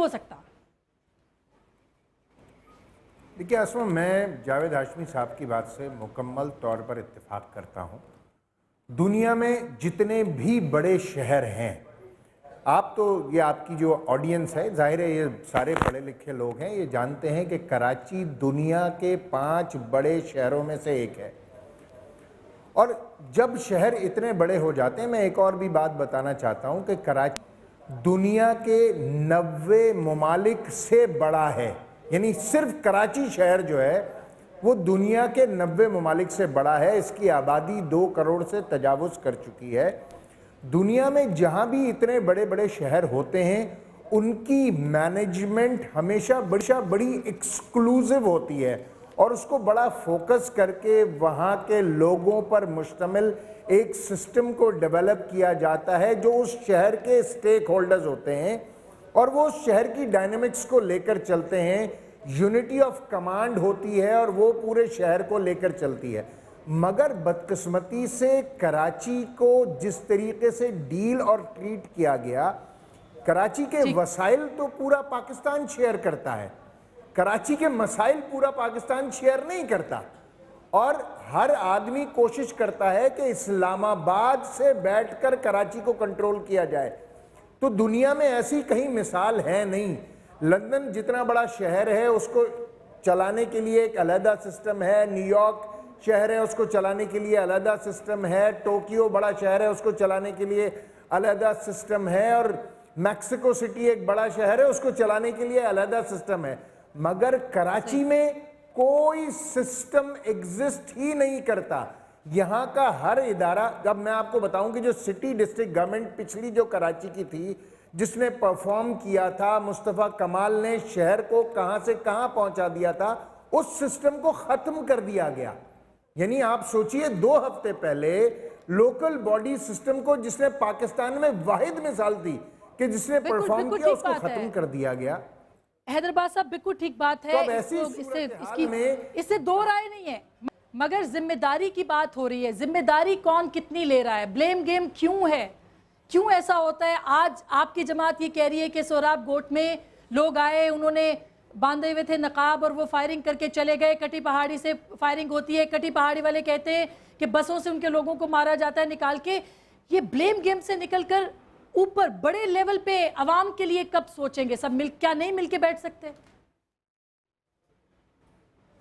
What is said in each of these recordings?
ہو سکتا؟ دیکھیے اسما، میں جاوید ہاشمی صاحب کی بات سے مکمل طور پر اتفاق کرتا ہوں. دنیا میں جتنے بھی بڑے شہر ہیں، آپ تو یہ آپ کی جو آڈینس ہے ظاہر ہے یہ سارے پڑھے لکھے لوگ ہیں، یہ جانتے ہیں کہ کراچی دنیا کے 5 بڑے شہروں میں سے ایک ہے. اور جب شہر اتنے بڑے ہو جاتے ہیں، میں ایک اور بھی بات بتانا چاہتا ہوں کہ کراچی دنیا کے 90 ممالک سے بڑا ہے. یعنی صرف کراچی شہر جو ہے وہ دنیا کے 90 ممالک سے بڑا ہے. اس کی آبادی 2 کروڑ سے تجاوز کر چکی ہے. دنیا میں جہاں بھی اتنے بڑے بڑے شہر ہوتے ہیں ان کی مینجمنٹ ہمیشہ بڑی ایکسکلوزیو ہوتی ہے، اور اس کو بڑا فوکس کر کے وہاں کے لوگوں پر مشتمل ایک سسٹم کو ڈیولپ کیا جاتا ہے جو اس شہر کے سٹیک ہولڈرز ہوتے ہیں اور وہ اس شہر کی ڈائنامکس کو لے کر چلتے ہیں. یونٹی آف کمانڈ ہوتی ہے اور وہ پورے شہر کو لے کر چلتی ہے. مگر بدقسمتی سے کراچی کو جس طریقے سے ڈیل اور ٹریٹ کیا گیا، کراچی کے وسائل تو پورا پاکستان شیئر کرتا ہے، کراچی کے مسائل پورا پاکستان شیئر نہیں کرتا، اور ہر آدمی کوشش کرتا ہے کہ اسلام آباد سے بیٹھ کر کراچی کو کنٹرول کیا جائے. تو دنیا میں ایسی کہیں مثال ہے نہیں. لندن جتنا بڑا شہر ہے اس کو چلانے کے لیے ایک علیحدہ سسٹم ہے، نیو یارک شہر ہے اس کو چلانے کے لیے علیحدہ سسٹم ہے، ٹوکیو بڑا شہر ہے اس کو چلانے کے لیے علیحدہ سسٹم ہے، اور میکسیکو سٹی ایک بڑا شہر ہے اس کو چلانے کے لیے علیحدہ سسٹم ہے. مگر کراچی میں کوئی سسٹم ایگزسٹ ہی نہیں کرتا. یہاں کا ہر ادارہ، اب میں آپ کو بتاؤں کہ جو سٹی ڈسٹرکٹ گورنمنٹ پچھلی جو کراچی کی تھی جس نے پرفارم کیا تھا، مصطفیٰ کمال نے شہر کو کہاں سے کہاں پہنچا دیا تھا، اس سسٹم کو ختم کر دیا گیا. یعنی آپ سوچئے 2 ہفتے پہلے لوکل باڈی سسٹم کو جس نے پاکستان میں واحد مثال تھی کہ جس نے پرفارم کیا اس کو ختم کر دیا گیا. حیدرآباد صاحب بالکل ٹھیک بات ہے، اس سے 2 رائے نہیں ہے. مگر ذمہ داری کی بات ہو رہی ہے، ذمہ داری کون کتنی لے رہا ہے؟ بلیم گیم کیوں ہے؟ کیوں ایسا ہوتا ہے؟ آج آپ کی جماعت یہ کہہ رہی ہے کہ سوراب گوٹ میں لوگ آئے، انہوں نے باندھے ہوئے تھے نقاب اور وہ فائرنگ کر کے چلے گئے، کٹی پہاڑی سے فائرنگ ہوتی ہے، کٹی پہاڑی والے کہتے ہیں کہ بسوں سے ان کے لوگوں کو مارا جاتا ہے نکال کے. یہ بلیم گیم سے نکل کر اوپر بڑے لیول پہ عوام کے لیے کب سوچیں گے؟ سب کیا نہیں مل کے بیٹھ سکتے؟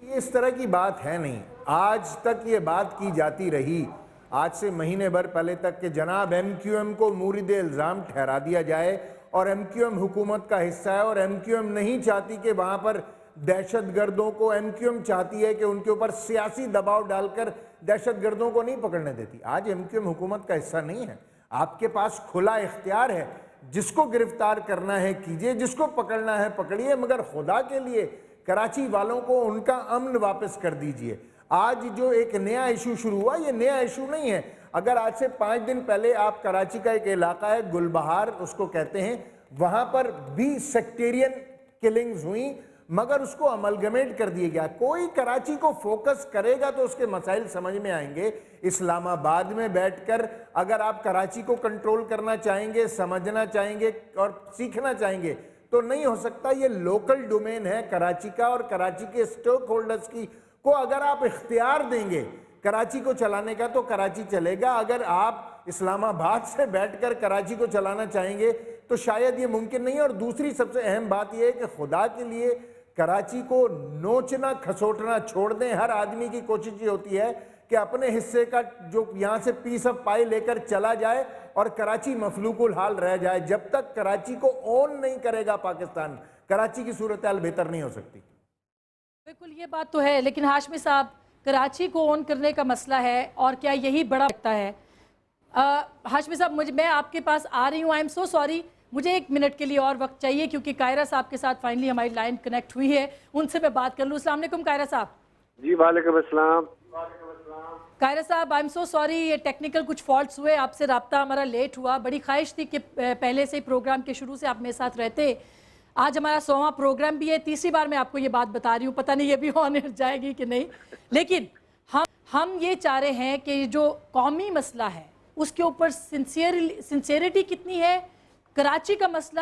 یہ اس طرح کی بات ہے نہیں. آج تک یہ بات کی جاتی رہی، آج سے مہینے بھر پہلے تک، کہ جناب ایم کیو ایم کو مورد الزام ٹھہرا دیا جائے اور ایم کیو ایم حکومت کا حصہ ہے، اور ایم کیو ایم نہیں چاہتی کہ وہاں پر دہشت گردوں کو، ایم کیو ایم چاہتی ہے کہ ان کے اوپر سیاسی دباؤ ڈال کر دہشت گردوں کو نہیں پکڑنے دیتی. آج ایم کیو ایم حکومت کا حصہ نہیں ہے. آپ کے پاس کھلا اختیار ہے، جس کو گرفتار کرنا ہے کیجئے، جس کو پکڑنا ہے پکڑیے، مگر خدا کے لیے کراچی والوں کو ان کا امن واپس کر دیجئے. آج جو ایک نیا ایشو شروع ہوا، یہ نیا ایشو نہیں ہے. اگر آج سے 5 دن پہلے آپ کراچی کا ایک علاقہ ہے گلبہار اس کو کہتے ہیں، وہاں پر بھی سیکٹیرین کلنگز ہوئیں، مگر اس کو املگمیٹ کر دیا گیا. کوئی کراچی کو فوکس کرے گا تو اس کے مسائل سمجھ میں آئیں گے. اسلام آباد میں بیٹھ کر اگر آپ کراچی کو کنٹرول کرنا چاہیں گے، سمجھنا چاہیں گے اور سیکھنا چاہیں گے تو نہیں ہو سکتا. یہ لوکل ڈومین ہے کراچی کا، اور کراچی کے سٹیک ہولڈرز کی کو اگر آپ اختیار دیں گے کراچی کو چلانے کا تو کراچی چلے گا. اگر آپ اسلام آباد سے بیٹھ کر کراچی کو چلانا چاہیں گے تو شاید یہ ممکن نہیں. اور دوسری سب سے اہم بات یہ ہے کہ خدا کے لیے کراچی کو نوچنا کھسوٹنا چھوڑ دیں. ہر آدمی کی کوشش یہ ہوتی ہے کہ اپنے حصے کا جو یہاں سے پیس آف پائی لے کر چلا جائے اور کراچی مفلوق الحال رہ جائے. جب تک کراچی کو اون نہیں کرے گا پاکستان، کراچی کی صورتحال بہتر نہیں ہو سکتی. بالکل یہ بات تو ہے، لیکن ہاشمی صاحب کراچی کو اون کرنے کا مسئلہ ہے، اور کیا یہی بڑا لگتا ہے؟ ہاشمی صاحب میں آپ کے پاس آ رہی ہوں. آئی ایم سو سوری، مجھے 1 منٹ کے لیے اور وقت چاہیے کیونکہ قاہرہ صاحب کے ساتھ فائنلی ہماری لائن کنیکٹ ہوئی ہے، ان سے میں بات کر لوں. السلام علیکم قاہرہ صاحب. جی وعلیکم السلام. قاہرہ صاحب آئی ایم سو سوری، یہ ٹیکنیکل کچھ فالٹس ہوئے، آپ سے رابطہ ہمارا لیٹ ہوا. بڑی خواہش تھی کہ پہلے سے ہی پروگرام کے شروع سے آپ میرے ساتھ رہتے. آج ہمارا 100واں پروگرام بھی ہے، تیسری بار میں آپ کو یہ بات بتا رہی ہوں، پتہ نہیں یہ بھی آن ایئر جائے گی کہ نہیں. لیکن ہم یہ چاہ رہے ہیں کہ جو قومی مسئلہ ہے اس کے اوپر سنسیئرٹی کتنی ہے. کراچی کا مسئلہ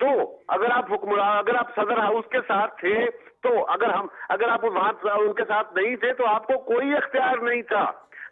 تو اگر آپ حکمران، اگر آپ صدر ہاؤس کے ساتھ تھے تو اگر آپ وہاں ان کے ساتھ نہیں تھے تو آپ کو کوئی اختیار نہیں تھا.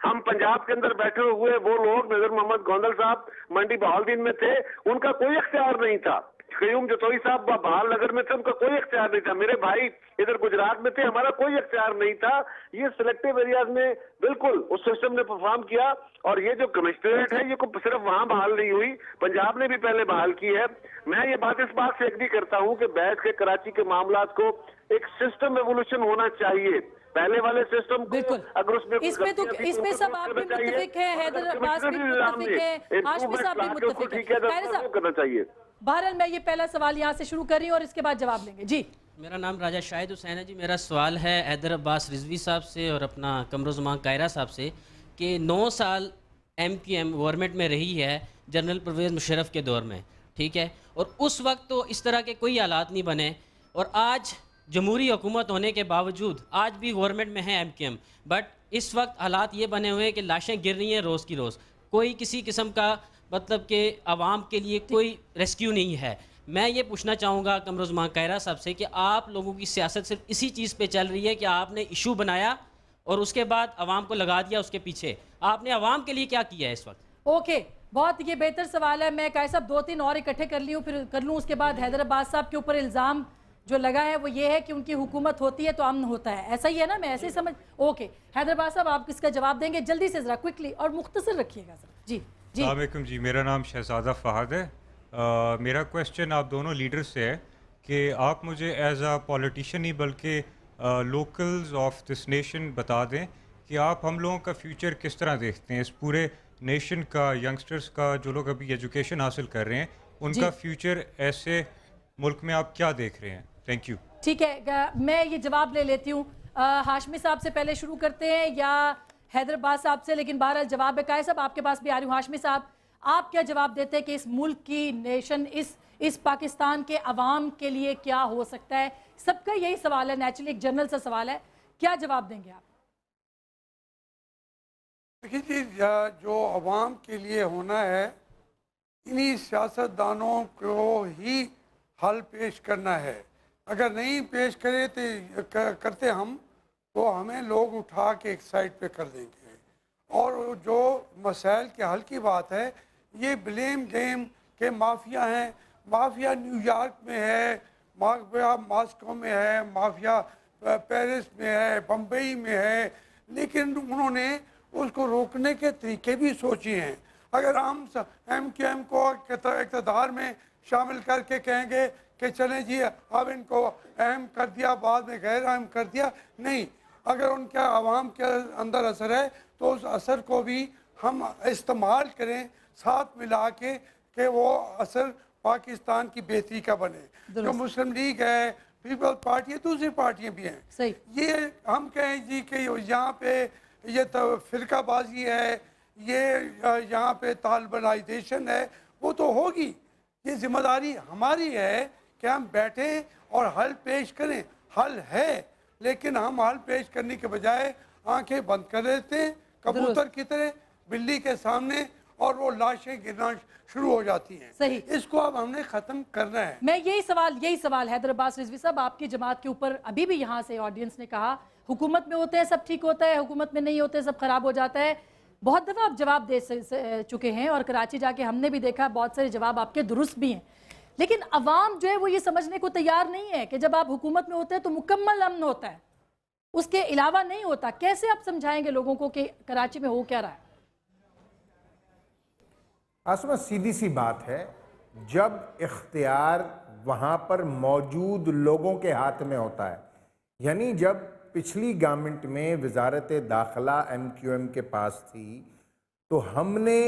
ہم پنجاب کے اندر بیٹھے ہوئے وہ لوگ، نذیر محمد گوندل صاحب منڈی بہاؤالدین میں تھے، ان کا کوئی اختیار نہیں تھا. قیوم جتوئی صاحب بہال نگر میں تھے، ان کا کوئی اختیار نہیں تھا. میرے بھائی ادھر گجرات میں تھے، ہمارا کوئی اختیار نہیں تھا. یہ سلیکٹیو ایریاز میں بالکل اس سسٹم نے پرفارم کیا. اور یہ جو کمسٹریٹ ہے یہ صرف وہاں بحال نہیں ہوئی، پنجاب نے بھی پہلے بحال کی ہے. میں یہ بات اس بات سے ایگری کرتا ہوں کہ بیٹھ کے کراچی کے معاملات کو ایک سسٹم ایوولوشن ہونا چاہیے. پہلے والے سسٹم کو اگر اس میں سب آپ بھی متفق ہیں، حیدر عباس بھی متفق ہیں، ہاشمی صاحب بھی متفق ہیں. قاہرہ صاحب کرنا چاہیے. بہرحال میں یہ پہلا سوال یہاں سے شروع کر رہی ہوں اور اس کے بعد جواب لیں گے. جی میرا نام راجہ شاہد حسین ہے جی. میرا سوال ہے حیدر عباس رضوی صاحب سے اور اپنا قمرالزمان قاہرہ صاحب سے کہ 9 سال ایم کیو ایم گورنمنٹ میں رہی ہے جنرل پرویز مشرف کے دور میں، ٹھیک ہے، اور اس وقت تو اس طرح کے کوئی حالات نہیں بنے، اور آج جمہوری حکومت ہونے کے باوجود آج بھی گورنمنٹ میں ہے ایم کیو ایم، بٹ اس وقت حالات یہ بنے ہوئے کہ لاشیں گر رہی ہیں روز کی روز، کوئی کسی قسم کا مطلب کہ عوام کے لیے کوئی ریسکیو نہیں ہے. میں یہ پوچھنا چاہوں گا قمرالزمان قاہرہ صاحب سے کہ آپ لوگوں کی سیاست صرف اسی چیز پہ چل رہی ہے کہ آپ نے ایشو بنایا اور اس کے بعد عوام کو لگا دیا اس کے پیچھے، آپ نے عوام کے لیے کیا کیا ہے اس وقت؟ اوکے، بہت یہ بہتر سوال ہے. میں قاہرہ صاحب 2-3 اور اکٹھے کر لوں اس کے بعد. حیدر عباس صاحب کے اوپر الزام جو لگا ہے وہ یہ ہے کہ ان کی حکومت ہوتی ہے تو امن ہوتا ہے، ایسا ہی ہے نا؟ میں ایسے ہی سمجھ. اوکے حیدر عباس صاحب آپ کس کا جواب دیں گے؟ جلدی سے ذرا کوئکلی اور مختصر رکھیے گا سر. جی السلام علیکم جی. میرا نام شہزادہ فہد ہے. میرا کویسچن آپ دونوں لیڈر سے ہے کہ آپ مجھے ایز اے پولیٹیشین ہی بلکہ لوکلز آف دس نیشن بتا دیں کہ آپ ہم لوگوں کا فیوچر کس طرح دیکھتے ہیں، اس پورے نیشن کا، ینگسٹرز کا، جو لوگ ابھی ایجوکیشن حاصل کر رہے ہیں ان کا فیوچر ایسے ملک میں آپ کیا دیکھ رہے ہیں؟ Thank you. ٹھیک ہے، میں یہ جواب لے لیتی ہوں. ہاشمی صاحب سے پہلے شروع کرتے ہیں یا حیدر عباس صاحب سے؟ لیکن بہرحال جواب ہے. قاہرہ صاحب آپ کے پاس بھی آ رہی ہوں. ہاشمی صاحب آپ کیا جواب دیتے ہیں کہ اس ملک کی نیشن، اس پاکستان کے عوام کے لیے کیا ہو سکتا ہے؟ سب کا یہی سوال ہے، نیچرلی ایک جنرل سا سوال ہے. کیا جواب دیں گے آپ؟ دیکھیے جی، جو عوام کے لیے ہونا ہے انہی سیاستدانوں کو ہی حل پیش کرنا ہے. اگر نہیں پیش کرتے ہم تو ہمیں لوگ اٹھا کے ایک سائڈ پہ کر دیں گے. اور جو مسائل کے حل کی بات ہے، یہ بلیم گیم کے مافیا ہیں. مافیا نیو یارک میں ہے، مافیا ماسکو میں ہے، مافیا پیرس میں ہے، بمبئی میں ہے، لیکن انہوں نے اس کو روکنے کے طریقے بھی سوچے ہیں. اگر ہم ایم کیو ایم کو اقتدار میں شامل کر کے کہیں گے کہ چلیں جی اب ان کو اہم کر دیا، بعد میں غیر اہم کر دیا، نہیں. اگر ان کا عوام کے اندر اثر ہے تو اس اثر کو بھی ہم استعمال کریں ساتھ ملا کے کہ وہ اثر پاکستان کی بہتری کا بنے. جو مسلم لیگ ہے، پیپل پارٹی ہے، دوسری پارٹیاں بھی ہیں. یہ ہم کہیں جی کہ یہاں پہ یہ فرقہ بازی ہے، یہ یہاں پہ طالبانائزیشن ہے، وہ تو ہوگی. یہ ذمہ داری ہماری ہے کہ ہم بیٹھیں اور حل پیش کریں. حل ہے، لیکن ہم حل پیش کرنے کے بجائے آنکھیں بند کر دیتے ہیں کبوتر کی طرح بلی کے سامنے، اور وہ لاشیں گرنا شروع ہو جاتی ہیں. صحیح. اس کو اب ہم نے ختم کرنا ہے. میں یہی سوال حیدر عباس رضوی صاحب آپ کی جماعت کے اوپر ابھی بھی یہاں سے آڈینس نے کہا حکومت میں ہوتے ہیں سب ٹھیک ہوتا ہے، حکومت میں نہیں ہوتے سب خراب ہو جاتا ہے. بہت دفعہ آپ جواب دے چکے ہیں اور کراچی جا کے ہم نے بھی دیکھا بہت سارے جواب آپ کے درست بھی ہیں، لیکن عوام جو ہے وہ یہ سمجھنے کو تیار نہیں ہے کہ جب آپ حکومت میں ہوتے ہیں تو مکمل امن ہوتا ہے، اس کے علاوہ نہیں ہوتا. کیسے آپ سمجھائیں گے لوگوں کو کہ کراچی میں ہو کیا رہا ہے؟ آسمہ سیدھی سی بات ہے، جب اختیار وہاں پر موجود لوگوں کے ہاتھ میں ہوتا ہے، یعنی جب پچھلی گورنمنٹ میں وزارت داخلہ ایم کیو ایم کے پاس تھی تو ہم نے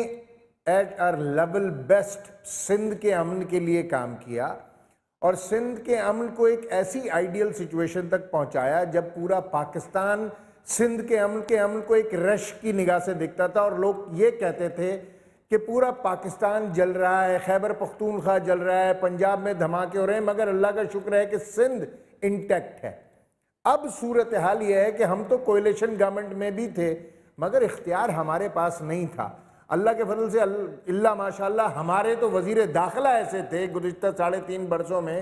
ایٹ ار لیول بیسٹ سندھ کے امن کے لیے کام کیا، اور سندھ کے امن کو ایک ایسی آئیڈیل سچویشن تک پہنچایا جب پورا پاکستان سندھ کے امن کو ایک رش کی نگاہ سے دیکھتا تھا، اور لوگ یہ کہتے تھے کہ پورا پاکستان جل رہا ہے، خیبر پختونخوا جل رہا ہے، پنجاب میں دھماکے ہو رہے ہیں، مگر اللہ کا شکر ہے کہ سندھ انٹیکٹ ہے. اب صورتحال یہ ہے کہ ہم تو کوئلیشن گورنمنٹ میں بھی تھے مگر اختیار ہمارے پاس نہیں تھا. اللہ کے فضل سے اللہ ماشاءاللہ ہمارے تو وزیر داخلہ ایسے تھے گزشتہ 3.5 برسوں میں